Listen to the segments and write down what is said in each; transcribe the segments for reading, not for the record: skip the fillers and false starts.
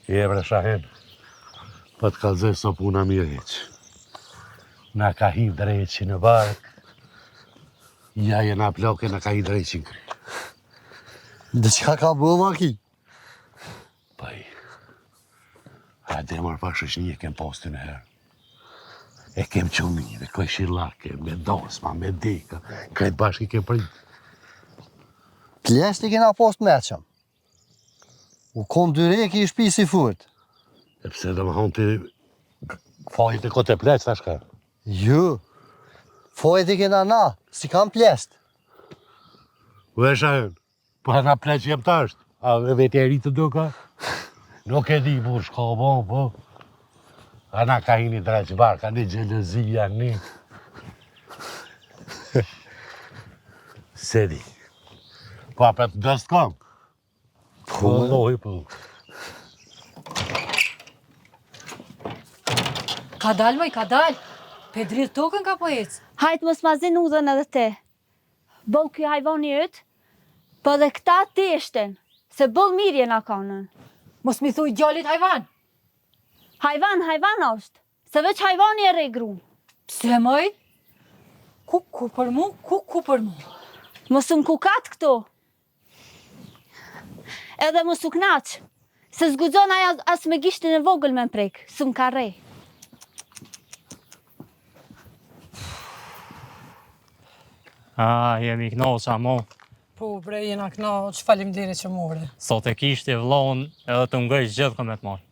Bre Shahen, po të kallëzoj so puna mirë hiq. Na ka hi drejqi në bark, ja jena ploke na ka hi drejqi në kry. Dhe qka ka bo, maki? Paj, hajde marë pa shëshnje kem posti në herë. E kem qëmire, koj shilake, me dosma, me deka, krejt bashkë i kem prit. Plesht i kena post meqëm. U kom dyre ki i shpi si furt. E pse dhe më thonë ti fajt e kote pleq, tash ka? Jo. Fojt i kena na, si kam plesht. U e Shahen, po na pleq jem tasht, a veti e rritë duka? Nuk e di bur shka bon, po. A na ka hini dreq barka, një gjelëzia, një. Se di. Po apet dëst kam. Po lohi, po. Ka dal, moj, ka dal. Pedrir tokën ka po ecë. Hajt mos ma zin udhën edhe te. Bëll kjo hajvoni yt, po dhe këta teshten, se bëll mirje na kanën. Mos mi thuj djallit hajvan. Hajvan është, se veç hajvani e regru. Pse, moj? Ku për mu, ku për mu. Mos më kukat këto. Edhe mos u knaq, se zgudzon aja as me gishtin e vogël me prek, së më ka rej. Jemi knoqa, mo. Po, bre, jena knoq, faleminderit që more. Sot e kishti vllon edhe të ngëjsh gjithë këmet marë.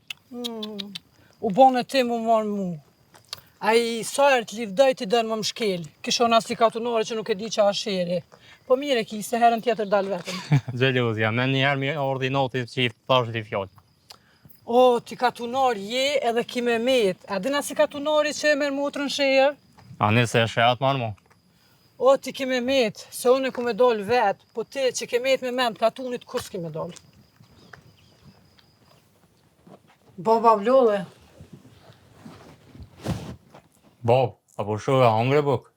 U bone ti mu marë mu. A i sajrë të livdoj t'i dënë më mshkel. Kishon as t'i katunore që nuk e di që asheri. Po mire ki, se herën tjetër dal vetëm. Gjeluzja, me njerë mi ordinotit që i thash t'i fjallë. O, t'i katunor je edhe ki me met. A dina si katunori që e merë motrën shërë? A nëse e shehat marë, mo. O, ti ki me met, se unë ku me doll vetë, po ti që ke met me mend katunit, kur s'ki me doll? Baba vlolle. Bob, apo shumë e hangre buk?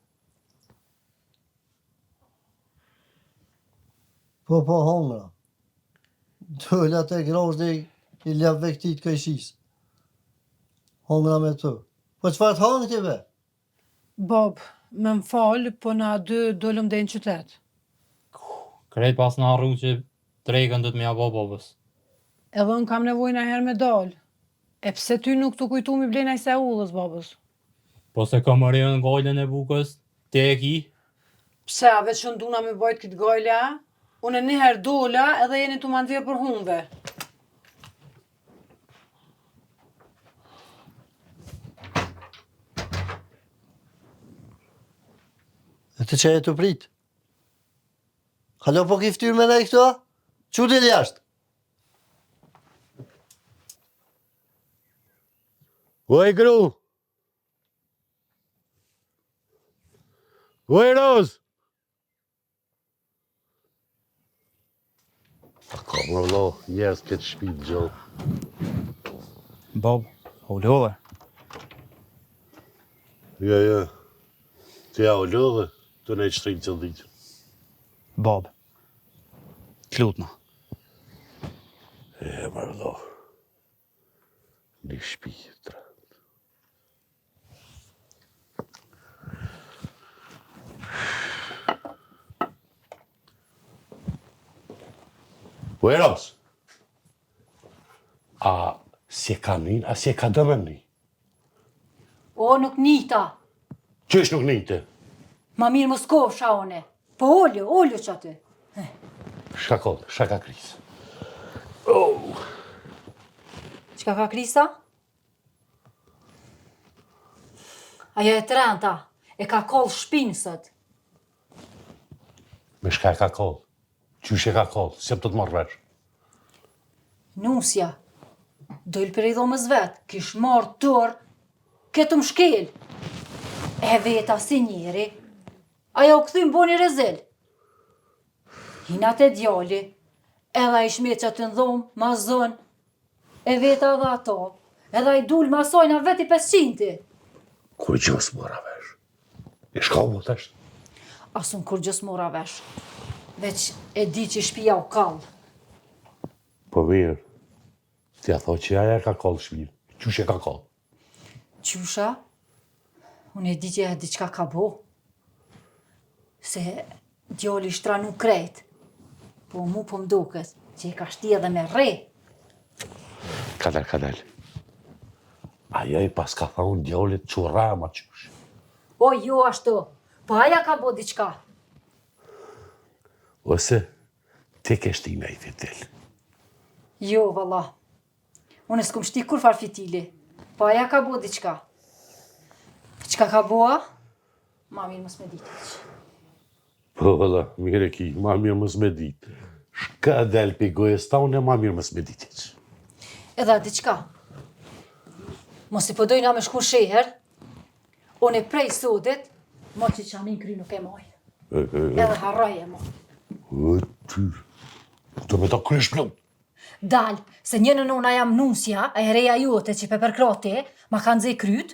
Po, hongra. Dëllat e grosh dhe i lep vektit këjshis. Hongra me të. Po qëfar të hangë ti be? Bob, me më falë, po na dy dollëm dhe në qytet. Krejt pas në arru që drejkën dhëtë me abo bobës. Edhe unë kam nevojë na herë me dal. E pse ty nuk të kujtu mi blejna i se ullës, babës? Po se ka më rejën gajlën e bukës, te e ki? Pse, a veç që nduna me bajt këtë gajle, a? Unë një herë dola edhe jeni të mandhirë për humve. E të që e të prit? Halo po ki ftyr me nej këto? Që t'il jashtë? Oj gru! Oj Roz! A ka më vlo, njerës këtë shpit gjohë. Bob, u lodhe. Jo. Të ja u lodhe, të ne qëtërin që dhijtë. Bob, klutna. E më vlo. Një shpit. Po e Roz, a si e ka njën, a si e ka dëmën një? O, nuk njita. Qësh nuk njëte? Ma mirë më skofsha one. Po olju që aty. Shka kodë, shka ka krisë. Qka ka krisa? Aja e trenta, e ka kollë shpinë sot. Me shka e ka kodë? Qysh e ka kodë, se të marrë vesh? Nusja, dojlë për i dhomës vetë, kish marrë tërë, ketë më shkel. E veta si njeri, aja u këthym bo një rezil. Hinat e djali, edhe i shmet që të ndhomë, ma zonë, e veta dhe ato, edhe i dul ma sojna veti 500. Kur gjës mora vesh? E shka mu të eshtë? Asun kur gjës mora vesh, veç e di që shpia u kallë. Po mirë, T'ja tho që aja ka kollë shmirë. Qyshe ka kollë? Qysha, unë e di që e diçka ka bo. Se djali shtranu krejt. Po mu po mduket që i ka shti edhe me rre. Kadal. Aja i pas ka thonë djallit qurra ma qysh. O, jo ashtu, po aja ka bo diçka. Ose, ti ke shtina i fitil. Jo, valla. Unë s'kum shti kur far fitili, po aja ka bo diçka. Qka ka boa? Ma mirë mos me ditë që. Po, valla, mire ki, ma mirë mës me ditë. Shka del pi gojës taune, ma mirë mës me ditë që. Edha diçka. Mos i pëdojna me shku sheher, unë e prej sotit, mo që qamin kry nuk e moj. Edhe harroj e mo. O, ty, do me ta krysh plum. Dal, se një në nona jam nusja, e reja jote që pe përkrati, ma kanë zej kryt,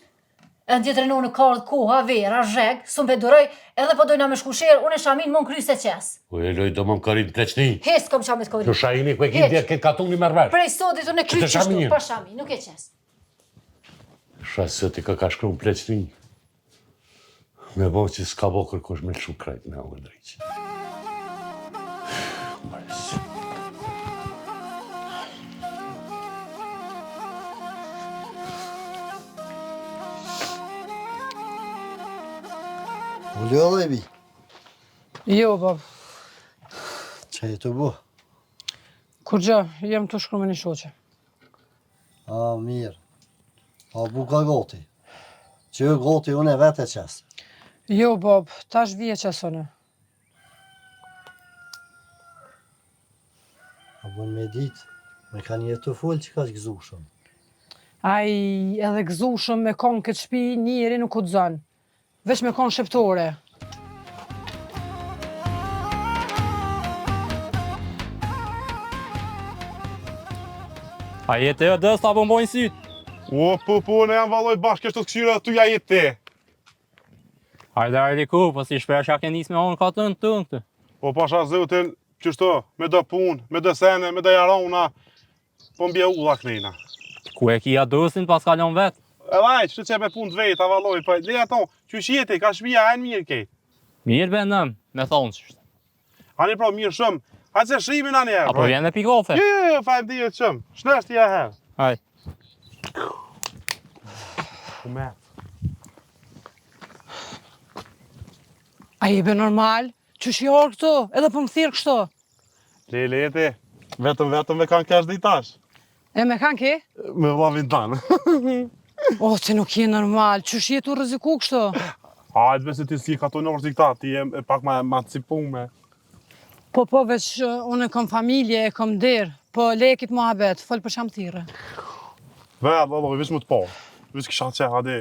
e në tjetër në kardë koha, vera, zheg, së më beduroj, edhe po dojna me shku sheher, unë e shamin mon kry se qes. O, e loj do më më karin pleqni. Hes kom qamit kori. Në shajini, ku e ki djetë këtë katuni mërvesh. Prej sotit unë e kry Që të qështu, shamin. pa shamin, nuk e qes. Shasë ti ka shkru në pleqni. Me bo që s'ka bo kërkosh me lëshu krajt në avë drejqë. U lëllë e bi, Jo, bab. që e të bu? Kur gjë, jem të shkru me një shoqe. A, mirë. A bu ka goti. Që goti unë e vete qes. Jo, bab, tash vje qesone. A bu me dit, me ka një të full që ka që gëzushëm. Aj, edhe gëzushëm me konë këtë shpi, njëri nuk u të zanë. Veç me konë shqiptore. A jetë e dës ta pëmbojnë sytë. O, po, ne jam valoj bashkë kështu të këshyra tu ja jetë ti. Hajde ku, po si shpesh a ke nis me onë katën të në këtë. Po pasha zotin, qështu, me do punë, me do sene, me do jarona, po mbje ulla knejna. Ku e kia dësin pas kalon vetë. E vaj, qështu që me punë të vetë, a valoj, po leja ton, qysh jeti, ka shpia, e në mirë kejt. Mirë benëm, me thonë qështë. Ani pra mirë shumë, hajtë se shrimin ani herë. Apo vjen me pi kafe. Jo, fajmë dhije të shumë, shnësht ja herë. Hajde. Umet. A jebe normal? Qysh i orë këto, edhe për më thirë kështu. Leti, vetëm me kanë kesh ditash. E me kanë ki? Me vlavin tanë. O, ti nuk je normal, qysh je tu rreziku kështu? Hajtë besi ti si ka të nërës dikta, ti e pak ma të cipume. Po, veç unë kam familje, e kam derë, po lekit muhabet, fol për sham thire. Vetë, vish më të po. Vish kisha që hadi,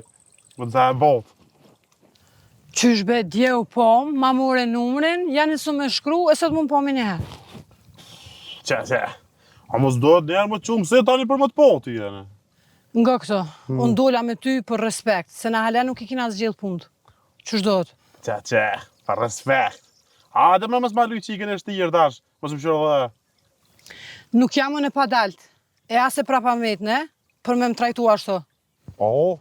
më të dhe botë. Qysh be djeu po, ma more numrin, janë nësu me shkru, e sot më pomi një herë. Që. A mos do të njerë më të qumë se tani për më të po ty jene. Nga këto, unë dola me ty për respekt, se na halen nuk i kina zgjellë punët. Qysh do të? Që, për respekt. A, dhe më mësë ma luj qikën e shtirë dash, mos më shërë dhe. Nuk jam unë e padalt, e ase prapa metne, për me më trajtu ashtu. O,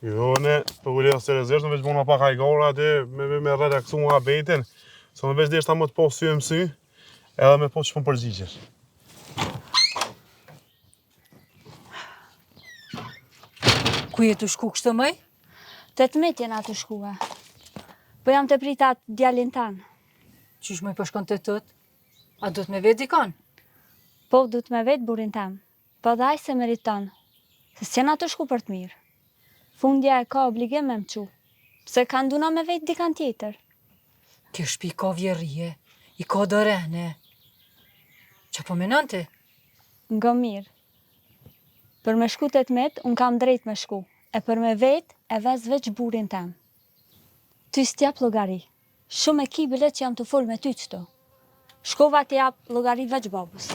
jo, ne, për u lidhë seriozisht, në veç bëna pak hajgora aty, me redaksu nga betin, se në veç dhe ishta më të po sy e mësy, edhe me po që për përgjigjesh. Ku je të shku kështë mëj? 18 jena të shkua. Po jam të pritat djalin tanë. Qysh mëj përshkon të tëtë? A do të me vetë dikon? Po du të me vetë burin tamë. Po dhe ajse meriton. Se s'jena të shku për të mirë. Fundja e ka obligim me më qu. Se ka nduna me vetë dikan tjetër. Kjo shpi ka vjerije, i ka dërene. Që po menon ti? Nga mirë. Për me shku 18, unë kam drejt me shku. E për me vetë, e vez veç burin tamë. Ty s'tjap logari. Shumë e ki bilet që jam të full me ty qëto. Shkova t'jap logari veç babus.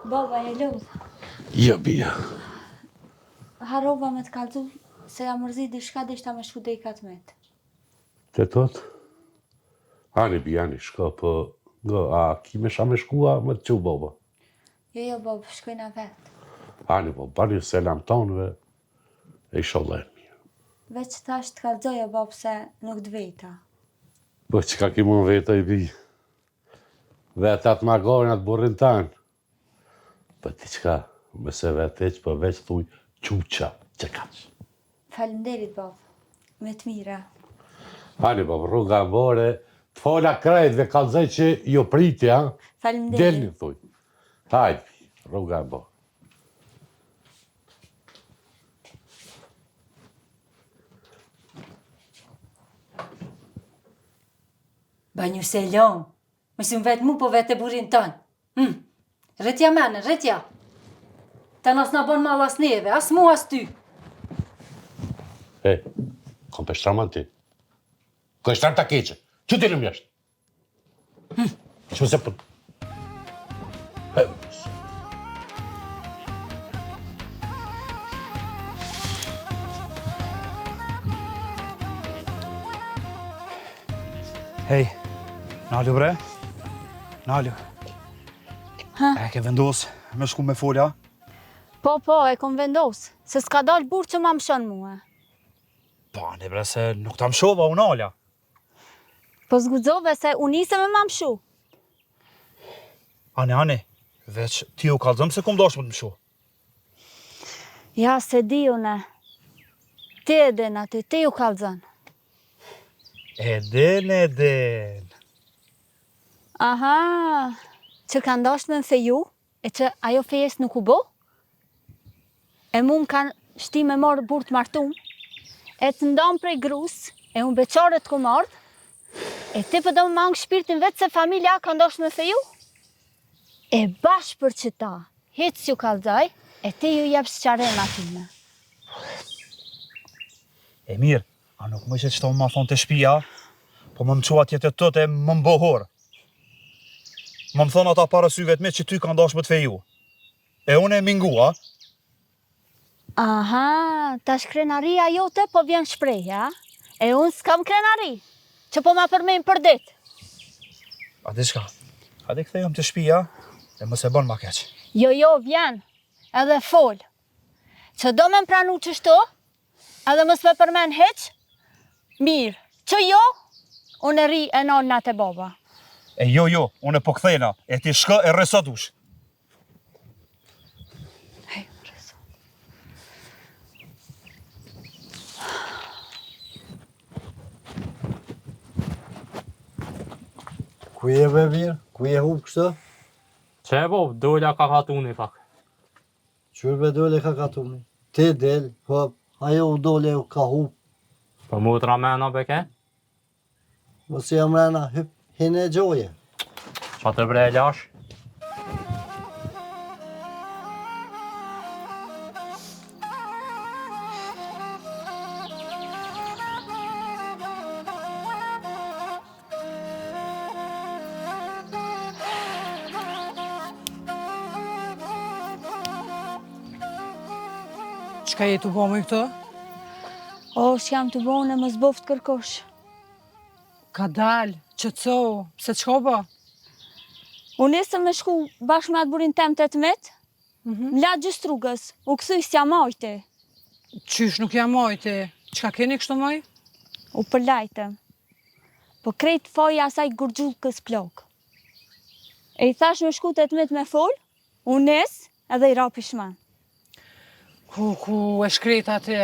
Baba, e lodh. Jo, bia. Harova me të kalzu, se jam mërzit dishka dishta me shku dej 14. Të tot? Ani bjani, shko, po... A ki me shame shkua, më të që baba? Jo, bab, shkojna vetë. Ani, po, bani selam tonëve, e inshallah. Veç thash të kalëzoja, bab, se nuk dvejta. Po, që ka ki mund veta i bi? Vetë atë magorin atë burrin tanë. Po, ti qka, mëse vetë eq, po veç thuj, quqa, që kaq. Falemderit, bab. Me të mira. Ani, po, rruga mbore, të fola krejtve, kalëzoj që jo priti, ha? Falemderit. Delni, thuj. Hajde, rruga mbore. Banju se lom, mësim vetë mu po vetë e burin tënë. Rëtja mene, rëtja. Ta nas na bon mal as neve, as mu as ty. E, kom për shtraman ti. Ko e shtram ta keqe, që ti në mjeshtë? Që se për... Hej, Nalu bre? Nalu. Ha? E ke vendos me shku me folja? Po, e kom vendos, se s'ka dalë burë që ma më shon mua. Pa, ne bre, se nuk ta më shova unë Alja. Po zgudzove se unë nisë me ma më shu. Ane, veç ti u kalzëm se kom dash më të më shu. Ja, se di une. Ti e din aty, ti u kalzën. Eden. Aha, që ka ndasht me në feju, e që ajo fejes nuk u bo? E mu më kanë shti me marë burë të martum, e të ndonë prej grus, e unë beqare të ku mardë, e ti për do më mangë shpirtin vetë se familja ka ndasht me feju? E bashkë për që ta, hitë si u kalzaj, e ti ju jep së qaren atime. E mirë, a nuk më që qëto më ma thonë të shpia, po më qua tjetë të tëte më mbohor. Më thonë ata para syve të me që ty ka ndash më të feju. E unë e mingua. Aha, tash krenaria jote po vjen shprejja, e unë s'kam krenari, që po ma përmejnë për dit. A di shka, a di këthejëm të shpia, e mos e bën ma keq. Jo, vjen, edhe fol. Që do me më pranu qështu, edhe mos me përmen heq, mirë, që jo, unë e ri e nonna te baba. E jo, unë e po këthejna, e ti shka e resa dush. Hej, resa. Ku je be mirë? Ku je hub kështë? Që e bo, dolla ka katuni pak. Qërë be dole ka katuni? Ti del, po ajo u dole u ka hub. Po mu të ramena beke? Mos jam rena, hyp, hine gjoje. Qa të bre lash? Qka je të bo me këto? O, s'jam të bone, mos boft kërkosh. Ka dal, qëtëso, pse qka ba? Unë nisëm me shku bashkë me atë burin tem 18, m'la gjysë rrugës, u këthuj s'ja majti. Qysh nuk jam majti, qka keni kështu maj? U përlajtëm. Po krejt foja asaj gurgjukës plok. E i thash me shku 18 me fol, unë nisë edhe i rapi shman. Ku, e shkret ati,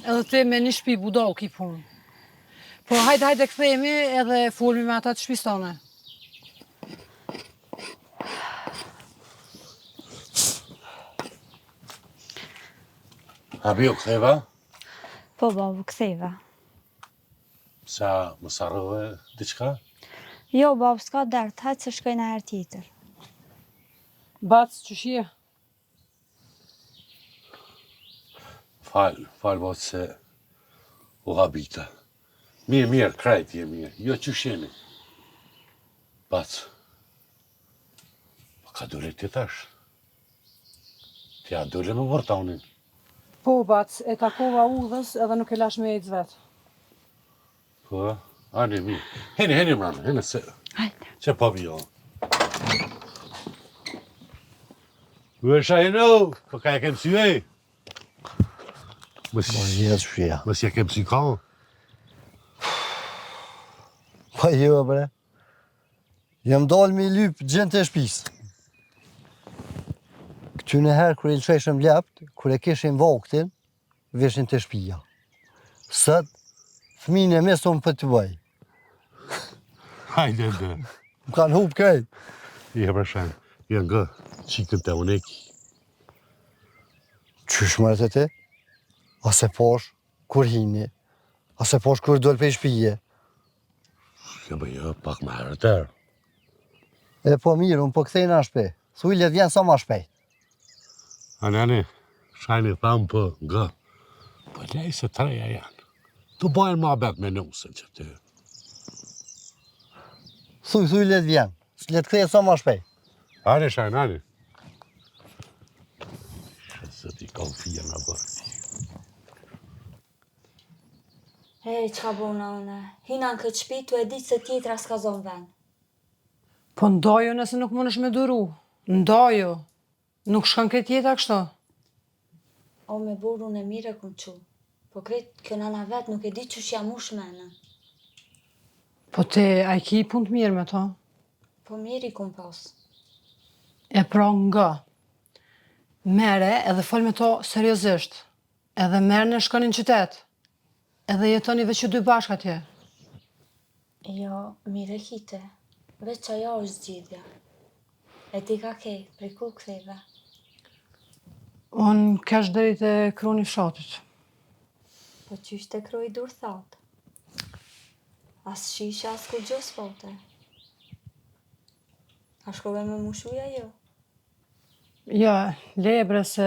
edhe te me një shpi budal ki punë. Po hajde këthemi edhe folmi me ata të shpistone. A bio këtheva? Po, babu, këtheva. Sa më sarove diqka? Jo, babu, s'ka dert, hajtë se shkojna herë tjetër. Bac, qëshje? Falë bot se u habita. Mirë, krejt je mirë, jo që sheni. Bac, ka dole ti tash. Tja dole më vërta unin. Po, bac, e takova udhës edhe nuk e lash me ejtë vetë. Po, Ani mirë. Heni mrana, heni se. Hajde. Që pa jo. Ue Shahino, po ka e kem sy e? Mos Jetë shpia. mos ja kem sy ka. Pa jo, bre. Jam dalë me lyp gjën të shpis. Këtyne herë kër i lësheshëm ljapt, kër e kishim vaktin, veshin të shpia. Sët, fëmine me sonë për të bëj. Hajde dhe. Më kanë hup krejt. Je për shan, janë gë, qikën të uneki. Qysh mërët e ti? Ase posh, kur hini. Ase posh, kur dole për shpije. Ja bë jo, pak më herëtër. E po mirë, unë po kthejnë a shpe. Thuj let vjen sa ma shpejt. Ani, shajni thamë për gë. Po lej se treja janë. Tu bajnë ma bet me nusën që ty. Thuj let vjen. Let kthejnë sa ma shpejt. Ani, shajnë, ani. Se ti ka fija në bërë. Hej, qka bona une? Hina në këtë shpi, tu e ditë se tjetra s'ka zonë ven. Po ndajo nëse nuk mundesh me duru. Ndajo. Nuk shkon këtë jeta kështu. O me burun e mire kum qu. Po kretë kjo nana vetë nuk e di që jam u shmene. Po te, a i ki punë të mirë me to? Po mirë i kum pas. E pra nga. Mere edhe fol me to seriozisht. Edhe merë në shkoni në qytet. Edhe jetoni veç dy bashkë atje. Jo, mire kite. Veç ajo është zgjidhja. E ti ka kej, prej ku ktheve? Unë kesh deri te kruni fshatit. Po qysh te kroj dur thot? As shisha, as kur gjos fote. A shkove me mushuja jo? Ja, lebre se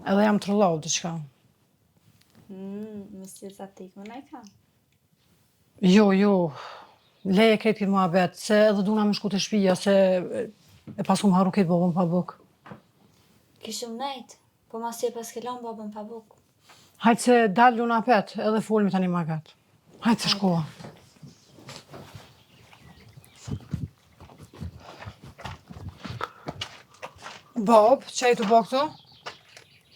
edhe jam të rëllau diçka. Mësje sa tik më nej kam. Jo, leje kretë këtë muhabet, se edhe duna me shku të shpija, se e pasu më haru këtë babën pa buk. Kishëm nejt, po mas je pas kelon babën pa buk. Hajtë se dalë luna pet, edhe folmi tani ma gatë. Hajtë se shkoa. Bab, që e të bo këtu?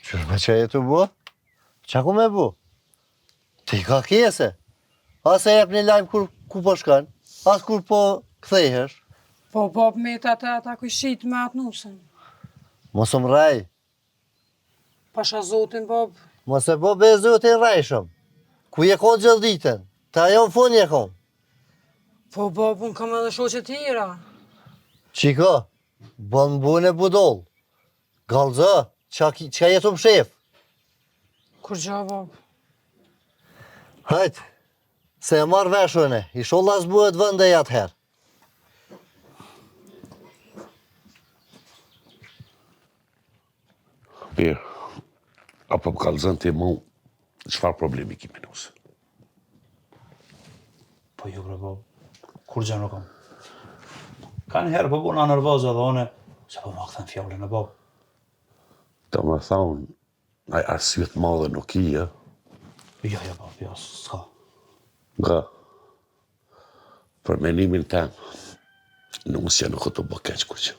Qysh me që e të bu? Qa ku me bu? Ti ka kjese. Ase jep një lajmë ku po shkan, as kur po kthehesh. Po, bab, me të ata kujshit me atë nusën. Mos më raj, Pasha zotin, bab. mos e bo be zotin rajshëm. Ku je konë gjithë ditën, ta jo në fund je konë. Po, bab, unë kam edhe shoqe tjera. Qiko, bon bune budol. Galzë, qa jetu më shef. Kur gja, bab. Hajtë, se e marrë veshune, i sholla zbuhet vënde jatë herë. Mirë, apo më kalëzën ti mu, qëfar problemi kemi nusë? Po ju bre bab, kur gjë nuk kam. Ka një herë po buna nervoza dhe one, se po ma këthen fjallën e bab. Të më thonë, aj arsyet madhe nuk i, ja? Jo, bab, jo, s'ka. Nga, për menimin tem, nusja nuk të bë keq kur që.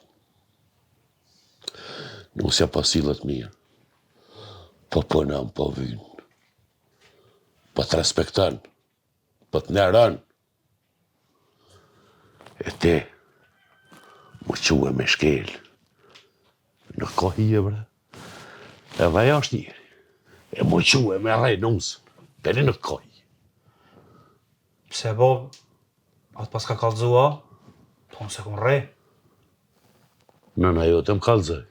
Nusja pa sillet mirë, po punon, po vyn, po të respekton, po të neron. E ti, më quhe me shkel, nuk ka hije, bre. Edhe ajo është njëri. E më quhe me rej nusën, deri nuk ka hije. Pse bab, atë pas ka kallëzua, thonë se kun rej. Nëna jote më kallëzoj,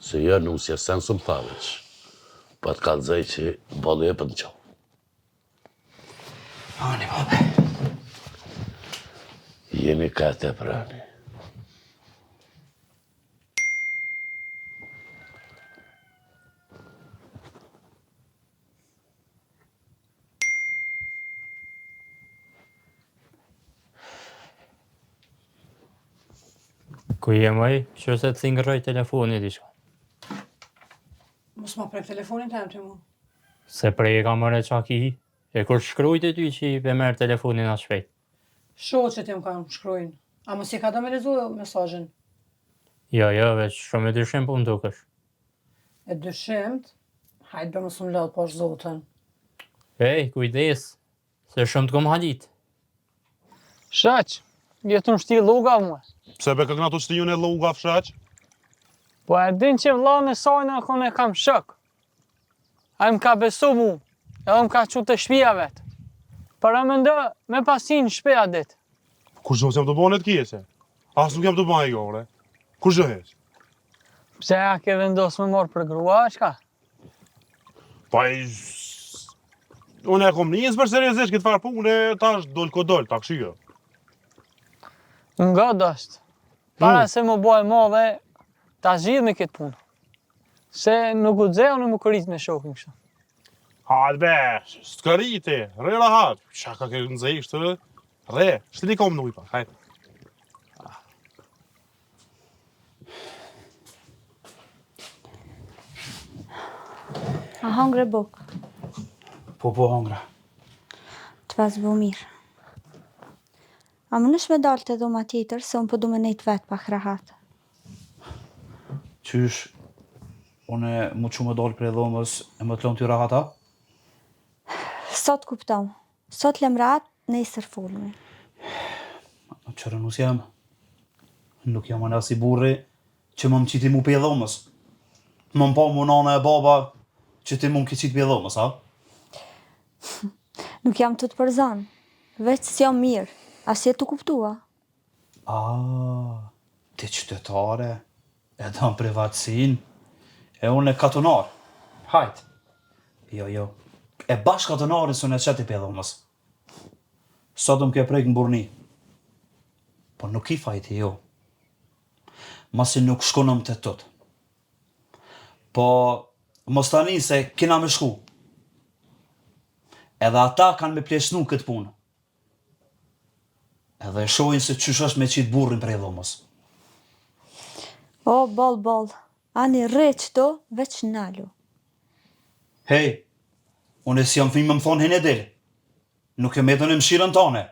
se jo nusja sen së më thaveq, pa të kallëzoj që balë e për në qau. Ani, bab. Jemi ka të prani. Ku jem aj, që se të thingëroj telefonit i shka. Mos ma prek telefonin të em të mu. Se prej e ka mëre qa ki, E kur shkrujt e ty që i be merë telefonin as shpejt. Shoqet jam kanë shkruajnë. A mos i ka do me lezu mesazhin? Jo, veç shumë e dyshim po më dukesh. E dyshimt, hajde bërë mësë më lëdhë posh zotën. Ej, kujdes, se shumë të kom halit. Shaq, jetu në shti loga mua. Pse be këna të shtiju në loga fshaq? Po e din që vllahën e sajnë akon e kam shok. A më ka besu mu, edhe më ka që të shpia vetë. Para më ndë me pasin shpeja dit. Kur zhë jam të bënet kjese? As nuk jam të bëj gore. Kur zhë heq? Pse ja ke vendos me morë për grua, qka? Pa i... Unë e kom njës për seriosisht këtë farë punë, tash dol ko dol, ta këshio. Nga dështë. Para se më boj madhe, ta zhidh me këtë punë. Se nuk u dzeo në më kërit me shokin kështë. Hajde be, s'këriti, re rahat. Shaka ke nëzej shtë, re, shtë li kom në ujpa, hajde. A hangre buk, Po hangra. të vas bu mirë. A më nësh me dalë të dhoma tjetër, se unë po du me nejtë vetë pak rahat. Qysh, une mu që më dollë prej dhomës e më të lënë ty rahata? Sot kuptom, sot lem rahat, nesër fulmi. Qërë nus jam. Nuk jam anë asi burri që më qiti mu prej dhomës. Më pa mu nana e baba që ti mu më qiti prej dhomës, ha? Nuk jam të përzanë, veç s'jam mirë, as je të kuptua. Ti qytetare, e dam privatsin, e unë e katunar. Hajt. Jo. E bash katunarin së në qeti për dhomës. Sot më ke prejkë në burni. Po nuk i fajti jo. Masi nuk shkonëm të tëtë. Po, mos tani se kina me shku. Edhe ata kanë me plesnu këtë punë. Edhe e shojnë se qysh është me qitë burrin prej dhomës. O, bol, ani rre qëto, veç nalu. Hej, unë si jam fimë më thonë hene del. Nuk e me dhe në mshirën tane.